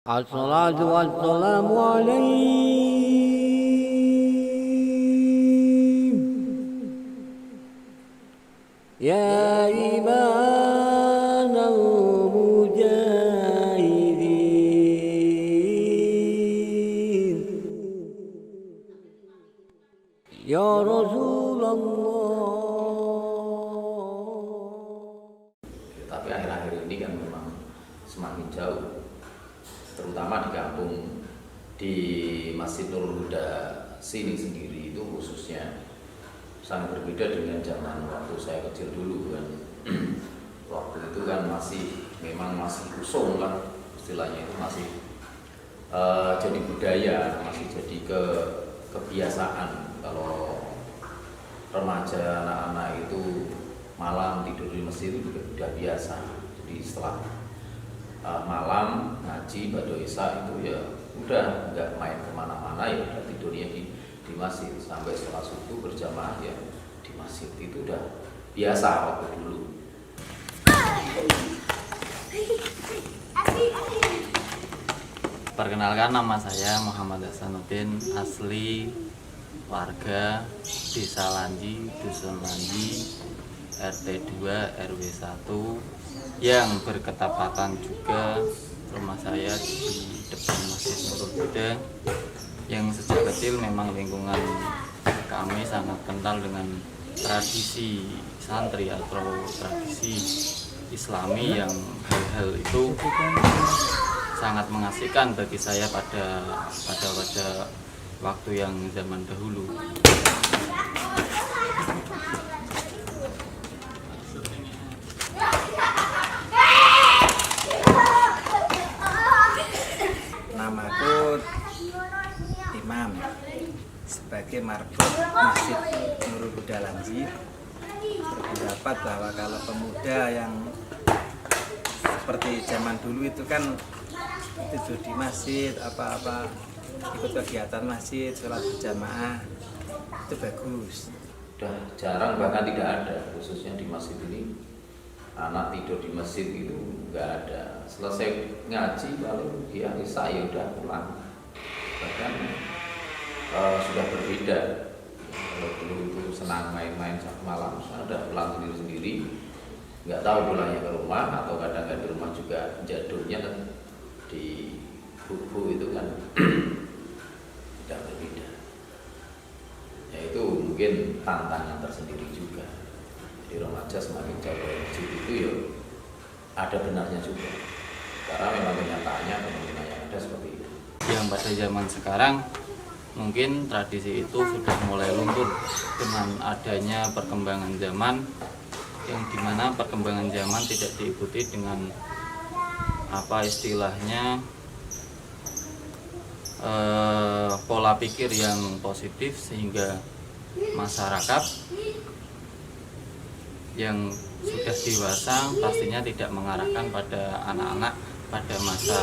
Assalatu wassalamu alaikum ya iman al-mujahidin ya Rasulullah. Tapi akhir-akhir ini kan memang semakin jauh, terutama di kampung, di Masjid Nurul Huda sini sendiri itu khususnya sangat berbeda dengan zaman waktu saya kecil dulu kan. Waktu itu kan memang masih usung lah istilahnya, itu masih jadi budaya, masih jadi kebiasaan kalau remaja anak-anak itu malam tidur di masjid itu juga udah biasa. Jadi setelah malam ngaji ba'da isya itu ya udah nggak main kemana-mana, ya udah tidurnya di masjid sampai sholat subuh berjamaah ya di masjid. Itu udah biasa waktu dulu. Perkenalkan, nama saya Muhammad Hasanuddin, asli warga Desa Lanji, Dusun Lanji, RT 2 RW 1 yang berketapatan juga rumah saya di depan Masjid Nurul Huda, yang sejak kecil memang lingkungan kami sangat kental dengan tradisi santri atau tradisi Islami, yang hal-hal itu sangat mengasihkan bagi saya pada waktu yang zaman dahulu. Namaku Imam, sebagai marbot Masjid Nurul Huda Lanji, berpendapat bahwa kalau pemuda yang seperti zaman dulu itu kan tidur di masjid, apa-apa ikut kegiatan masjid, sholat berjamaah, itu bagus. Udah jarang, bahkan tidak ada, khususnya di masjid ini anak tidur di masjid itu nggak ada. Selesai ngaji paling dia isya ya udah pulang. Bahkan sudah berbeda. Kalau dulu itu senang main-main satu malam, sudah pulang sendiri-sendiri, nggak tahu pulangnya ke rumah, atau kadang nggak di rumah juga, jadulnya kan di buku itu kan tidak berbeda. Ya itu mungkin tantangan tersendiri juga. Jadi remaja semakin jauh dari masjid itu ya ada benarnya juga, karena memang kenyataannya fenomena yang ada seperti itu. Yang pada zaman sekarang mungkin tradisi itu sudah mulai luntur dengan adanya perkembangan zaman, yang dimana perkembangan zaman tidak diikuti dengan apa istilahnya pola pikir yang positif, sehingga masyarakat yang sudah dewasa pastinya tidak mengarahkan pada anak-anak pada masa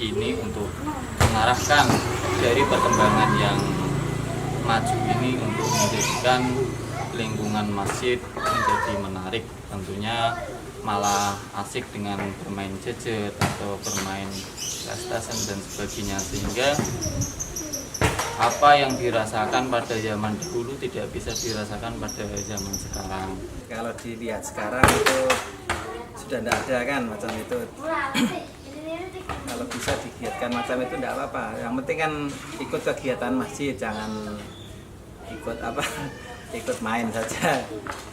ini untuk mengarahkan dari perkembangan yang maju ini untuk menjadikan lingkungan masjid menjadi menarik. Tentunya malah asik dengan bermain gadget atau bermain PlayStation dan sebagainya, sehingga apa yang dirasakan pada zaman dahulu tidak bisa dirasakan pada zaman sekarang. Kalau dilihat sekarang itu sudah tidak ada kan macam itu. Kalau bisa digiatkan macam itu tidak apa-apa. Yang penting kan ikut kegiatan masjid, jangan ikut ikut main saja.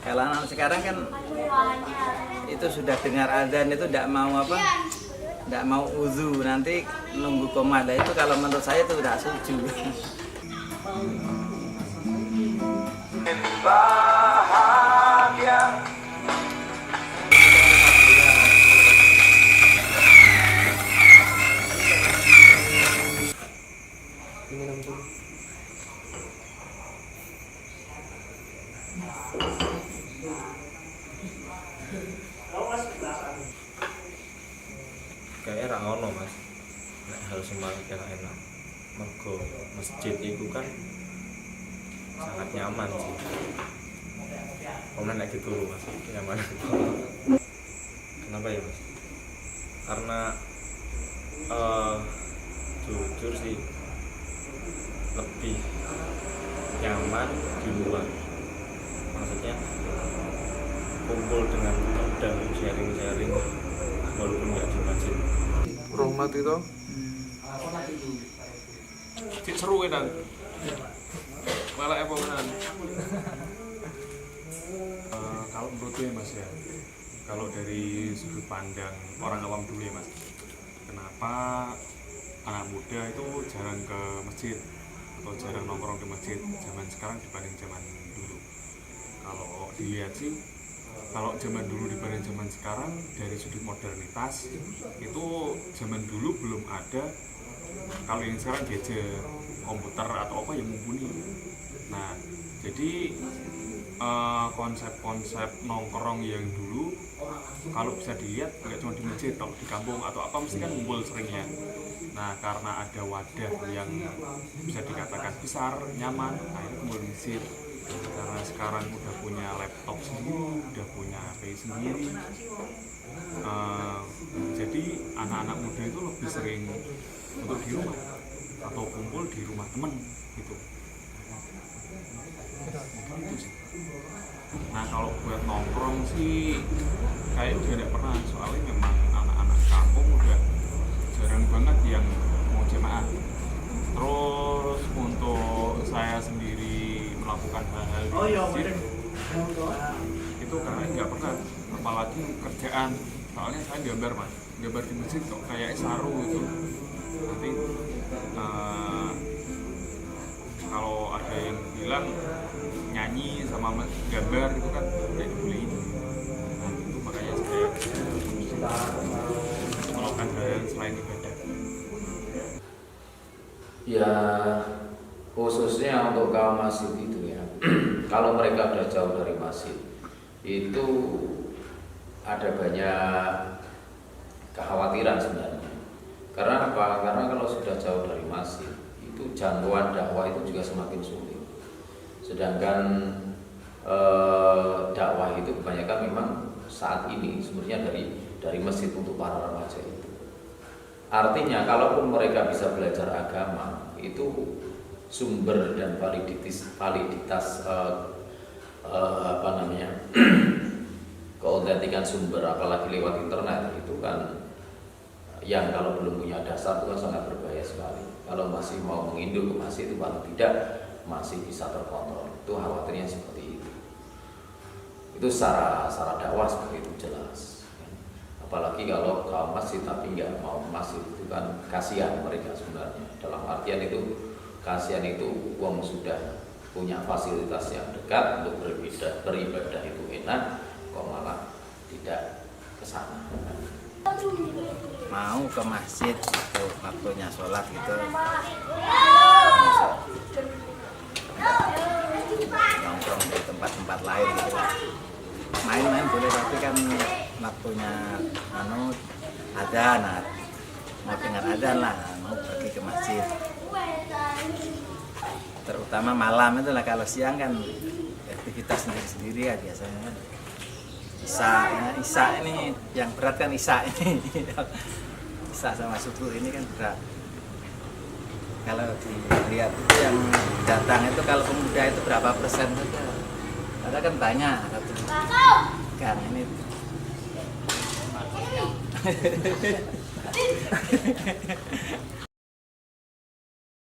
Kalau anak sekarang kan itu sudah dengar adzan itu tidak mau wudu, nanti nunggu komat. Itu kalau menurut saya itu tidak setuju. Kayaknya ra ngono Mas, nek hal sembarang kira enak. Mergo masjid itu kan sangat nyaman sih. Komen lagi turu Mas, nyaman. Kenapa ya Mas? Karena Jujur sih lebih nyaman di luar, maksudnya kumpul dengan teman dan sharing-sharing walaupun nggak di masjid. Rahmat itu cik seru kan malah apa menan. Kalau menurut gue mas ya, kalau dari sudut pandang orang awam dulu ya mas, kenapa anak muda itu jarang ke masjid atau jarang nongkrong di masjid zaman sekarang dibanding zaman dulu? Kalau dilihat sih, kalau zaman dulu dibanding zaman sekarang dari sudut modernitas itu zaman dulu belum ada. Kalau yang sekarang gadget, komputer atau apa yang mumpuni. Nah, jadi konsep-konsep nongkrong yang dulu kalau bisa dilihat nggak cuma di masjid, kalau di kampung atau apa mesti kan ngumpul seringnya. Nah, karena ada wadah yang bisa dikatakan besar, nyaman, akhirnya kumpul di masjid. Karena sekarang udah punya laptop sendiri, udah punya HP sendiri, jadi anak-anak muda itu lebih sering untuk di rumah atau kumpul di rumah temen gitu. Gitu sih. Nah, kalau buat nongkrong sih kayak juga tidak pernah, soalnya memang anak-anak kampung udah jarang banget yang mau jemaah. Terus untuk saya sendiri melakukan hal-hal di masjid itu karena nggak pernah, apalagi kerjaan. Soalnya saya gambar mas, gambar di masjid kok kayak saru gitu. Nanti kalau ada yang bilang nyanyi sama gambar itu kan kayak dibully. Nah, itu makanya saya melakukan hal yang selain ibadah. Ya khususnya untuk kaum masjid itu ya, kalau mereka sudah jauh dari masjid itu ada banyak kekhawatiran sebenarnya. Karena apa? Karena kalau sudah jauh dari masjid itu jangkauan dakwah itu juga semakin sulit. Sedangkan dakwah itu kebanyakan memang saat ini sebenarnya dari masjid untuk para remaja itu. Artinya kalaupun mereka bisa belajar agama itu sumber dan validitas apa namanya keautentikan sumber apalagi lewat internet itu kan yang kalau belum punya dasar itu kan sangat berbahaya sekali. Kalau masih mau menginduk ke masjid itu paling tidak masih bisa terkontrol. Itu khawatirnya seperti itu. Itu secara dakwah seperti itu jelas. Apalagi kalau kaum masjid tapi nggak mau masjid itu kan kasihan mereka sebenarnya. Dalam artian itu kasihan itu uang sudah punya fasilitas yang dekat untuk beribadah itu enak, kok malah tidak ke sana. Mau ke masjid itu waktunya sholat gitu, nongkrong di tempat-tempat lain gitu. Main-main boleh tapi kan waktunya adzan, mau dengar adzan lah, mau pergi ke masjid. Terutama malam itu lah, kalau siang kan aktivitas sendiri-sendiri ya biasanya. Isya ini yang berat kan Isya ini. Isya sama subuh ini kan berat. Kalau dilihat yang datang itu kalau pemuda itu berapa persen saja. Ada kan banyak. Kan ini